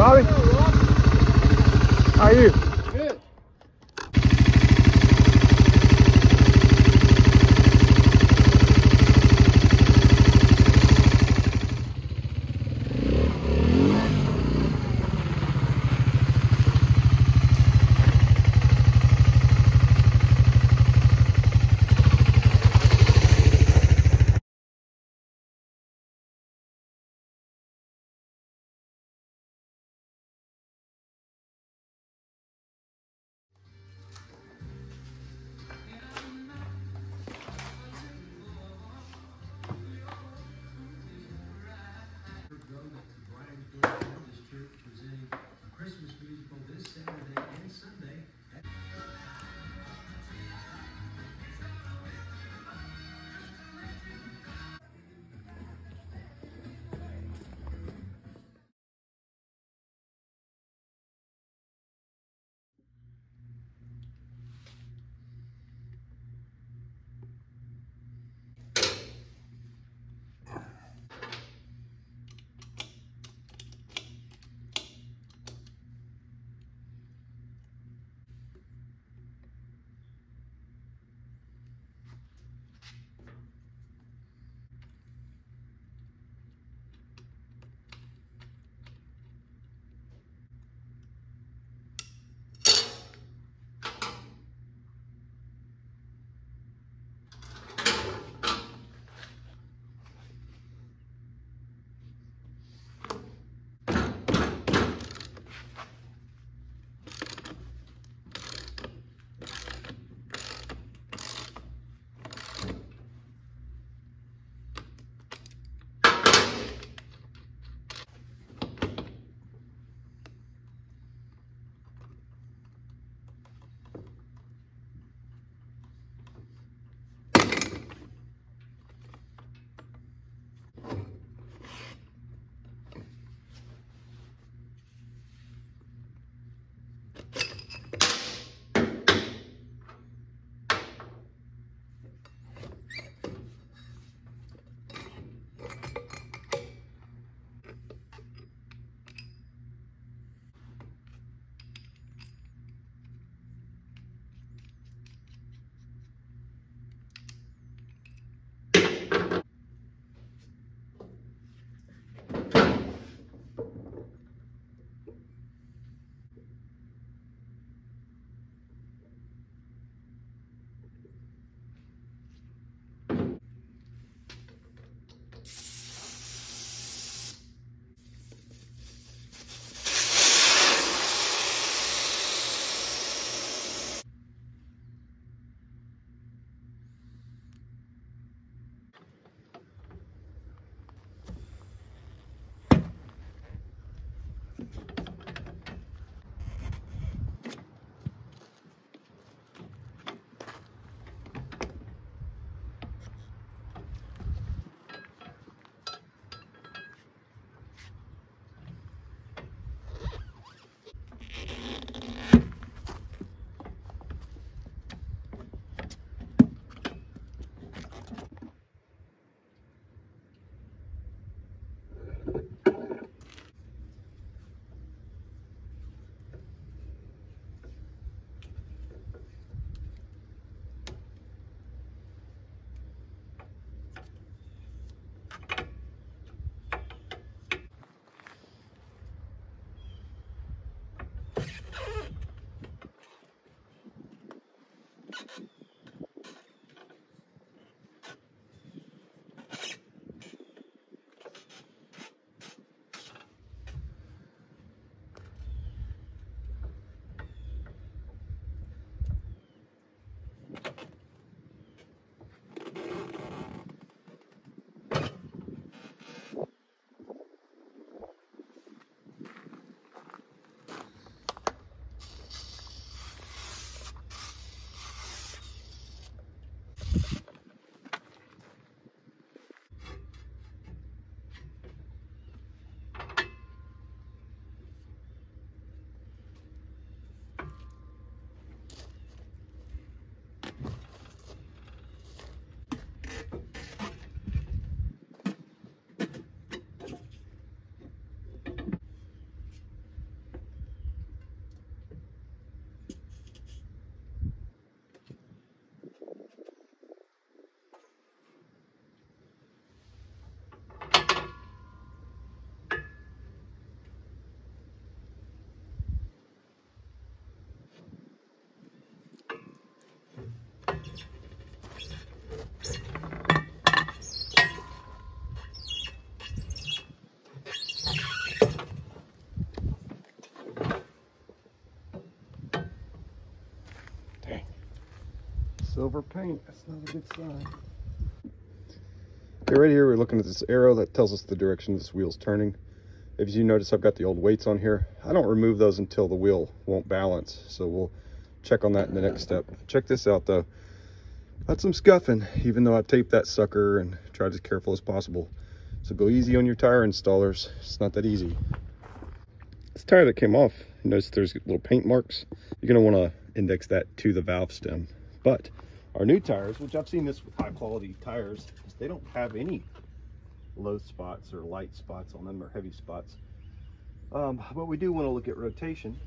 Bobby? How are you? Silver paint, that's not a good sign. Okay, right here we're looking at this arrow that tells us the direction this wheel's turning. If you notice, I've got the old weights on here. I don't remove those until the wheel won't balance, so we'll check on that in the next step. Check this out though. Got some scuffing, even though I taped that sucker and tried as careful as possible. So go easy on your tire installers. It's not that easy. This tire that came off, you notice there's little paint marks. You're gonna wanna index that to the valve stem. But our new tires, which I've seen this with high quality tires, they don't have any low spots or light spots on them or heavy spots. But we do wanna look at rotation.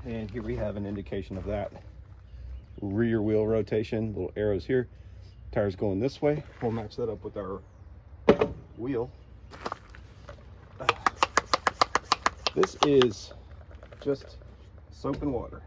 And here we have an indication of that. Rear wheel rotation, little arrows here. Tires going this way. We'll match that up with our wheel. This is just soap and water.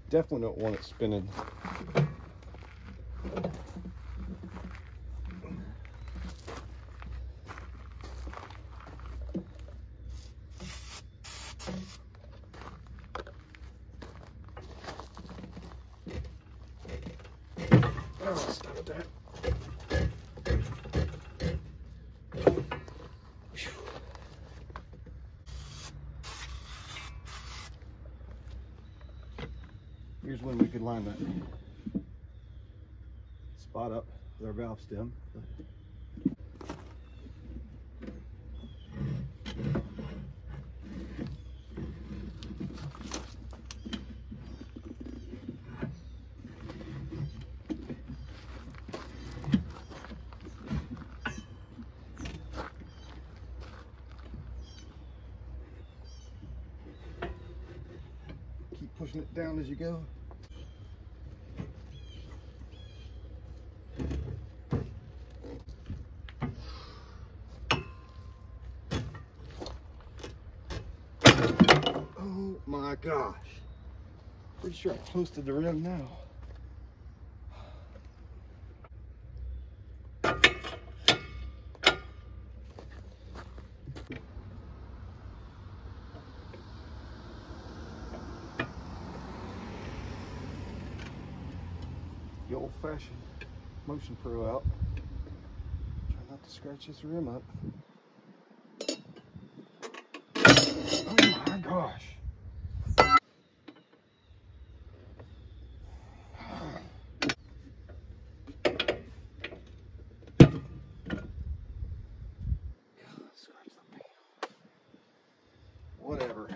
Definitely don't want it spinning. Oh, stop with that. Here's when we could line that spot up with our valve stem. Keep pushing it down as you go. Oh my gosh. Pretty sure I toasted the rim now. The old-fashioned Motion Pro out. Try not to scratch this rim up. Oh my gosh. Scratch the paint. Whatever.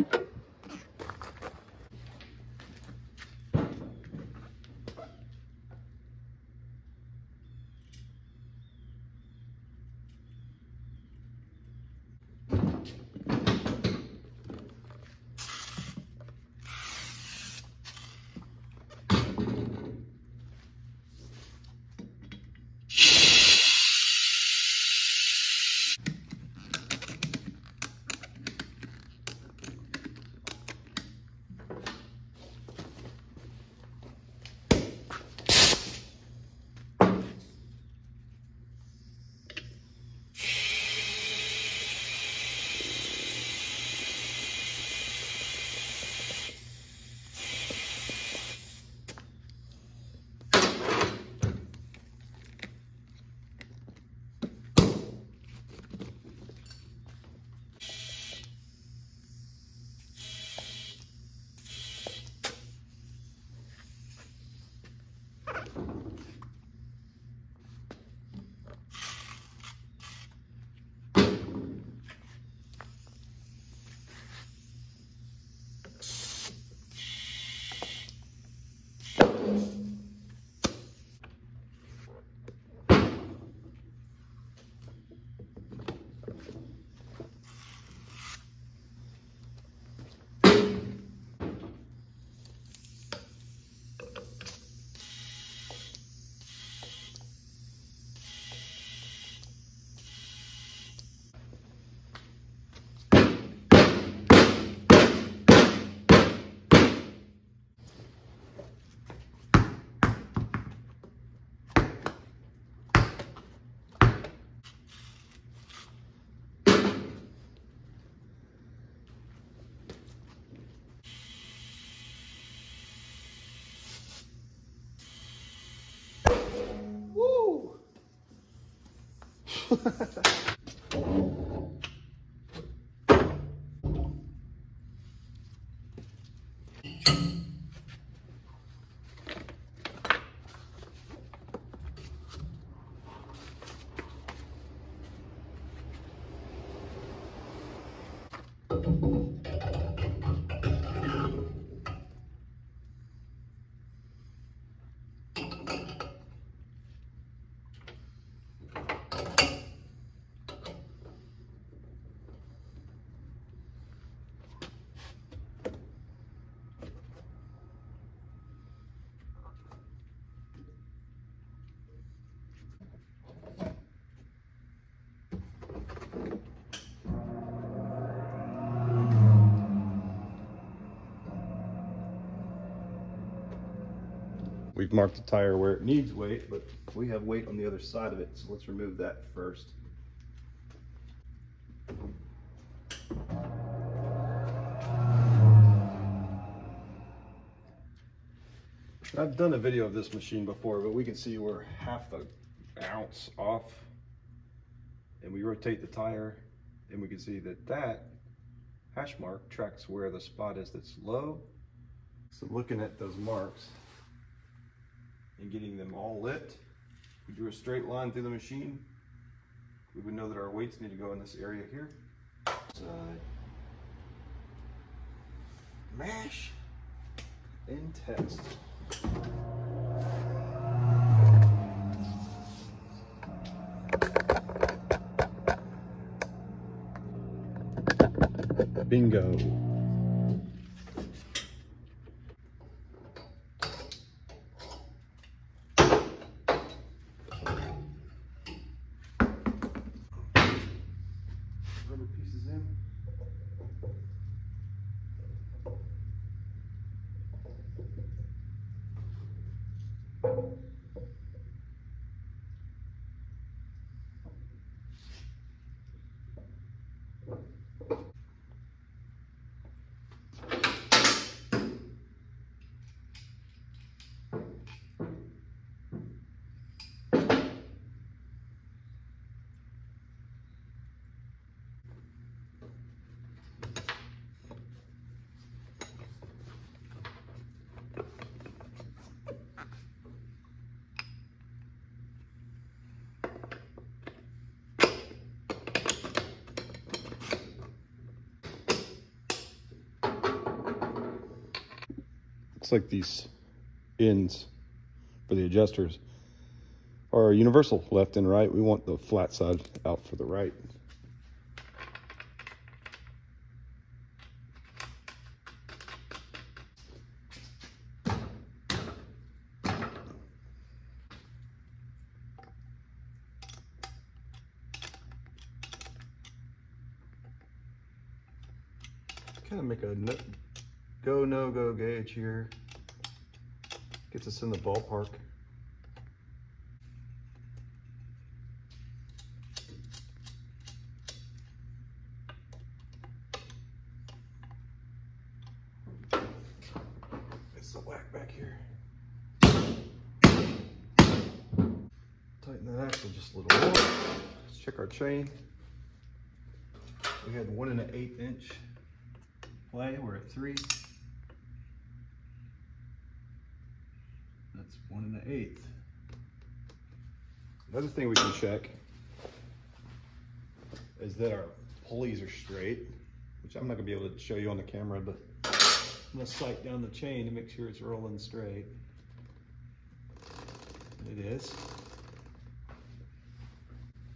We've marked the tire where it needs weight, but we have weight on the other side of it, so let's remove that first. I've done a video of this machine before, but we can see we're half an ounce off, and we rotate the tire, and we can see that that hash mark tracks where the spot is that's low. So looking at those marks and getting them all lit, if we drew a straight line through the machine, we would know that our weights need to go in this area here. Side, mash, and test. Bingo. Rubber pieces in. Looks like these ends for the adjusters are universal, left and right. We want the flat side out for the right. Kind of make a go, no go gauge here. Gets us in the ballpark. It's the whack back here. Tighten that axle just a little more. Let's check our chain. We had 1 1/8 inch play. We're at 3. That's 1 1/8. Another thing we can check is that our pulleys are straight, which I'm not gonna be able to show you on the camera, but I'm gonna sight down the chain to make sure it's rolling straight. It is.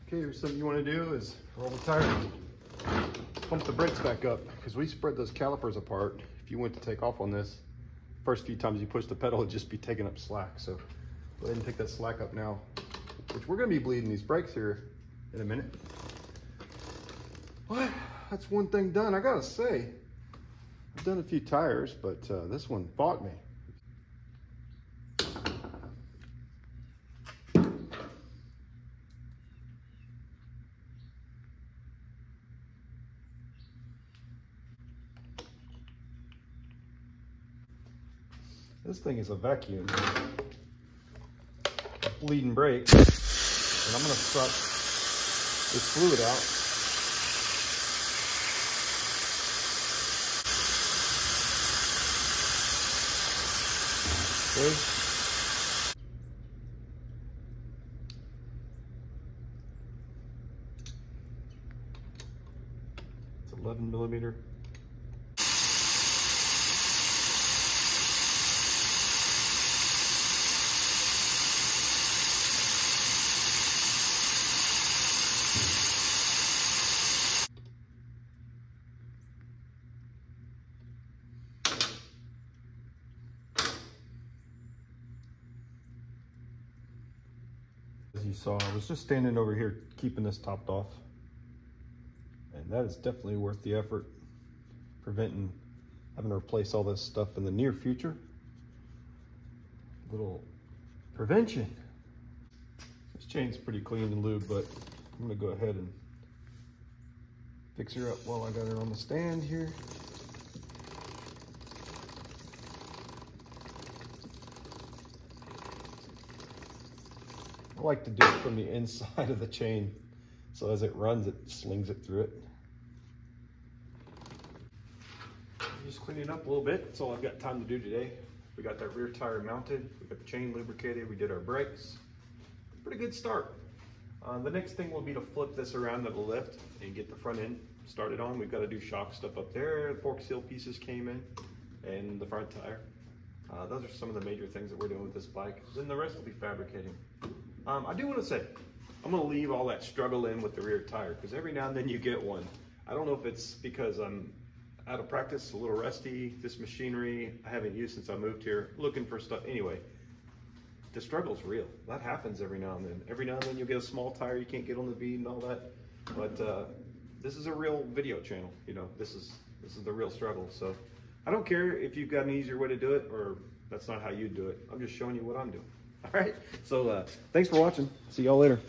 Okay, here's something you wanna do is roll the tire, pump the brakes back up, because we spread those calipers apart. If you went to take off on this, first few times you push the pedal, it'd just be taking up slack. So go ahead and take that slack up now, which we're gonna be bleeding these brakes here in a minute. Well, that's one thing done. I gotta say, I've done a few tires, but this one fought me. This thing is a vacuum. Bleeding brakes. And I'm gonna start this fluid out. Okay. It's 11 millimeter. As you saw, I was just standing over here keeping this topped off, and that is definitely worth the effort, preventing having to replace all this stuff in the near future. Little prevention. This chain's pretty clean and lubed, but I'm gonna go ahead and fix her up while I got her on the stand here. I like to do it from the inside of the chain, so as it runs, it slings it through it. Just cleaning up a little bit. That's all I've got time to do today. We got that rear tire mounted. We got the chain lubricated. We did our brakes. Pretty good start. The next thing will be to flip this around to the left and get the front end started on. We've got to do shock stuff up there. The fork seal pieces came in, and the front tire. Those are some of the major things that we're doing with this bike. Then the rest will be fabricating. I do want to say, I'm going to leave all that struggle in with the rear tire, because every now and then you get one. I don't know if it's because I'm out of practice, a little rusty, this machinery I haven't used since I moved here, looking for stuff. Anyway, the struggle's real. That happens every now and then. Every now and then you'll get a small tire you can't get on the bead and all that. But this is a real video channel. You know, this is the real struggle. So I don't care if you've got an easier way to do it or that's not how you do it. I'm just showing you what I'm doing. All right, so thanks for watching. See y'all later.